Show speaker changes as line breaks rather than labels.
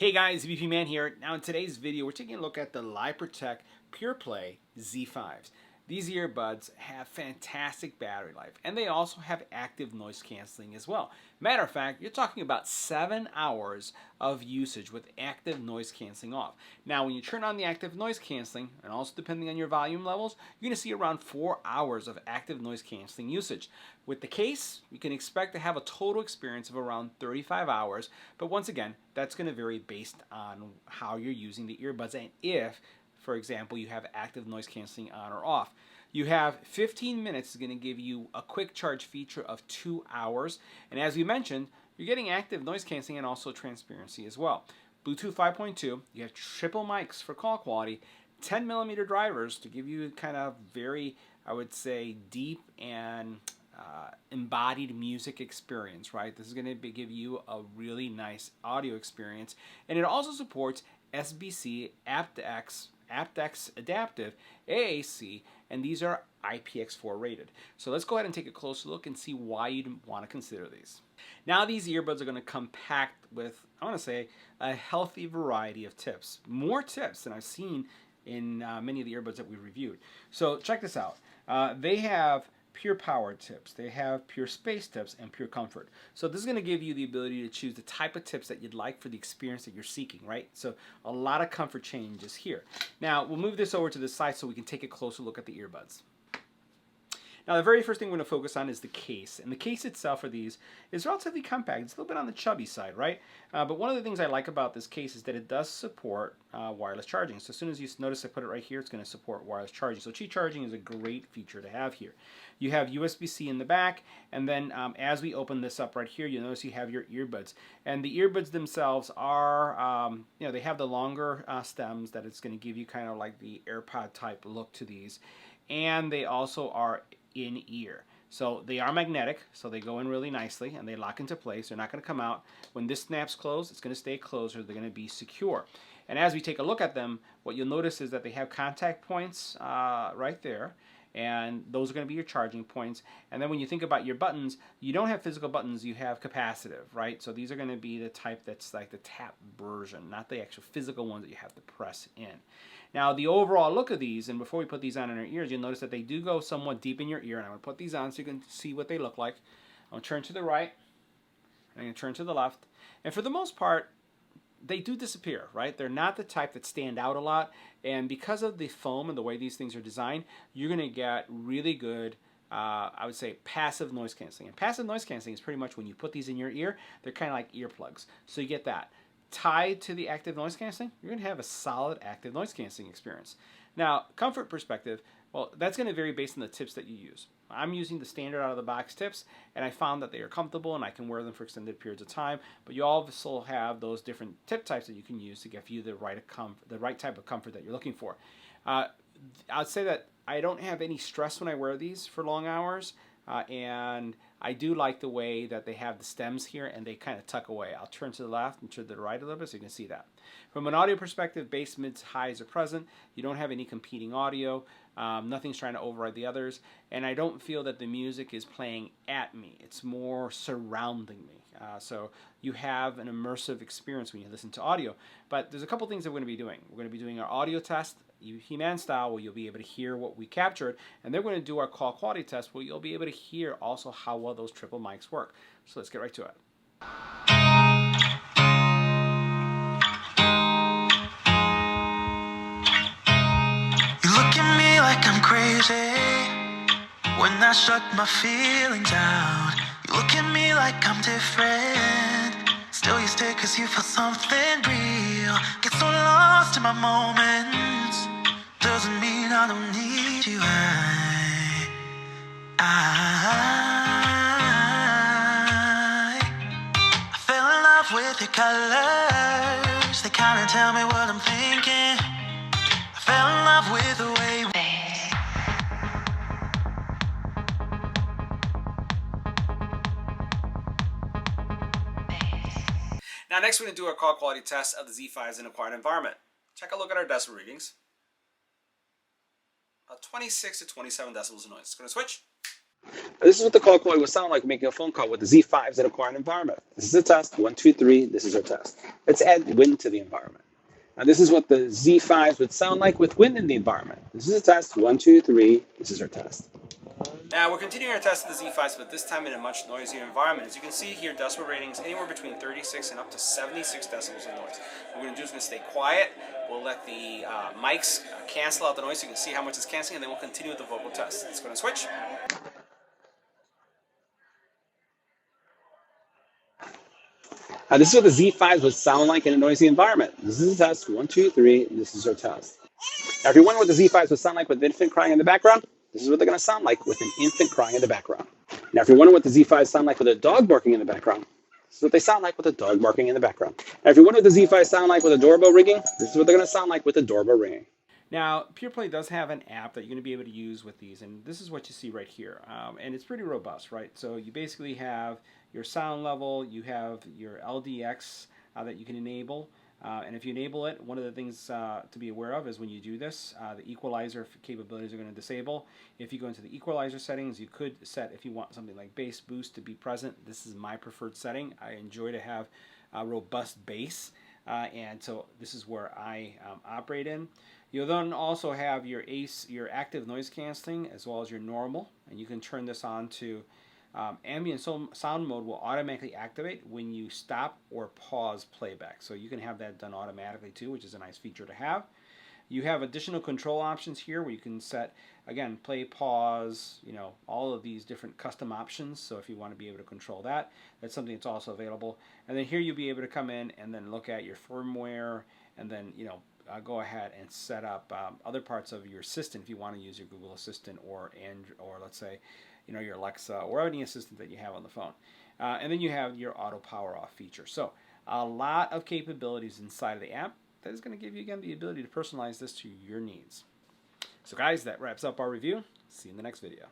Hey guys, EBPMAN here. Now in today's video, we're taking a look at the Lypertek Pureplay Z5s. These earbuds have fantastic battery life, and they also have active noise canceling as well. Matter of fact, you're talking about 7 hours of usage with active noise canceling off. Now when you turn on the active noise canceling, and also depending on your volume levels, you're going to see around 4 hours of active noise canceling usage. With the case, you can expect to have a total experience of around 35 hours, but once again, that's going to vary based on how you're using the earbuds and if, for example, you have active noise canceling on or off. You have 15 minutes is going to give you a quick charge feature of 2 hours. And as we mentioned, you're getting active noise canceling and also transparency as well. Bluetooth 5.2, you have triple mics for call quality, 10mm drivers to give you kind of very, I would say, deep and embodied music experience, right? This is going to give you a really nice audio experience. And it also supports SBC, aptX Adaptive, AAC, and these are IPX4 rated. So let's go ahead and take a closer look and see why you'd want to consider these. Now these earbuds are going to come packed with, I want to say, a healthy variety of tips. More tips than I've seen in many of the earbuds that we've reviewed. So check this out. They have pure power tips, they have pure space tips, and pure comfort. So this is going to give you the ability to choose the type of tips that you'd like for the experience that you're seeking, right? So a lot of comfort changes here. Now we'll move this over to the side so we can take a closer look at the earbuds. Now the very first thing we're going to focus on is the case. And the case itself for these is relatively compact. It's a little bit on the chubby side, right? But one of the things I like about this case is that it does support wireless charging. So as soon as you notice I put it right here, it's going to support wireless charging. So Qi charging is a great feature to have here. You have USB-C in the back, and then as we open this up right here, you'll notice you have your earbuds. And the earbuds themselves are, they have the longer stems that it's going to give you kind of like the AirPod type look to these. And they also are in ear. So they are magnetic, so they go in really nicely and they lock into place. They're not going to come out. When this snaps closed, it's going to stay closed, or they're going to be secure. And as we take a look at them, what you'll notice is that they have contact points right there. And those are going to be your charging points. And then when you think about your buttons, you don't have physical buttons, you have capacitive, right? So these are going to be the type that's like the tap version, not the actual physical ones that you have to press in. Now the overall look of these, and before we put these on in our ears, you'll notice that they do go somewhat deep in your ear. And I'm going to put these on so you can see what they look like. I'm going to turn to the right, I'm going to turn to the left. And for the most part, they do disappear, right? They're not the type that stand out a lot, and because of the foam and the way these things are designed, you're going to get really good, I would say, passive noise canceling. And passive noise canceling is pretty much when you put these in your ear, they're kind of like earplugs. So you get that. Tied to the active noise canceling, you're going to have a solid active noise canceling experience. Now, comfort perspective, well, that's going to vary based on the tips that you use. I'm using the standard out-of-the-box tips, and I found that they are comfortable and I can wear them for extended periods of time. But you also have those different tip types that you can use to give you the right type of comfort that you're looking for. I'd say that I don't have any stress when I wear these for long hours, and I do like the way that they have the stems here and they kind of tuck away. I'll turn to the left and to the right a little bit so you can see that. From an audio perspective, bass, mids, highs are present. You don't have any competing audio. Nothing's trying to override the others. And I don't feel that the music is playing at me. It's more surrounding me. So you have an immersive experience when you listen to audio. But there's a couple things that we're going to be doing. We're going to be doing our audio test, EBPMAN style, where you'll be able to hear what we captured. And then we're going to do our call quality test, where you'll be able to hear also how well those triple mics work. So let's get right to it.
Like I'm crazy when I shut my feelings out. You look at me like I'm different. Still you stay cause you feel something real. Get so lost in my moments. Doesn't mean I don't need you. I fell in love with your colors. They kinda tell me what I'm thinking. I fell in love with the way
Now next we're going to do our call quality test of the Z5s in a quiet environment. Check a look at our decibel readings. About 26 to 27 decibels of noise. It's going to switch.
This is what the call quality would sound like making a phone call with the Z5s in a quiet environment. This is a test. 1, 2, 3. This is our test. Let's add wind to the environment. Now this is what the Z5s would sound like with wind in the environment. This is a test. 1, 2, 3. This is our test.
Now we're continuing our test of the Z5s, but this time in a much noisier environment. As you can see here, decibel ratings anywhere between 36 and up to 76 decibels of noise. What we're going to do is going to stay quiet. We'll let the mics cancel out the noise so you can see how much it's canceling, and then we'll continue with the vocal test. It's going to switch.
Now this is what the Z5s would sound like in a noisy environment. This is a test. 1, 2, 3. This is our test. Now if you're wondering what the Z5s would sound like with an infant crying in the background, this is what they're going to sound like with an infant crying in the background. Now if you're wondering what the Z5s sound like with a dog barking in the background, this is what they sound like with a dog barking in the background. Now if you're wondering what the Z5s sound like with a doorbell ringing, this is what they're going to sound like with a doorbell ringing.
Now, PurePlay does have an app that you're going to be able to use with these, and this is what you see right here. And it's pretty robust, right? So you basically have your sound level, you have your LDX that you can enable. And if you enable it, one of the things to be aware of is when you do this, the equalizer capabilities are going to disable. If you go into the equalizer settings, you could set, if you want something like bass boost to be present, this is my preferred setting. I enjoy to have a robust bass, and so this is where I operate in. You'll then also have your active noise canceling as well as your normal, and you can turn this on to ambient sound mode will automatically activate when you stop or pause playback. So you can have that done automatically too, which is a nice feature to have. You have additional control options here where you can set, again, play, pause, all of these different custom options. So if you want to be able to control that, that's something that's also available. And then here you'll be able to come in and then look at your firmware and then, go ahead and set up other parts of your assistant if you want to use your Google Assistant or let's say, your Alexa or any assistant that you have on the phone. And then you have your auto power off feature. So a lot of capabilities inside of the app that is going to give you, again, the ability to personalize this to your needs. So guys, that wraps up our review. See you in the next video.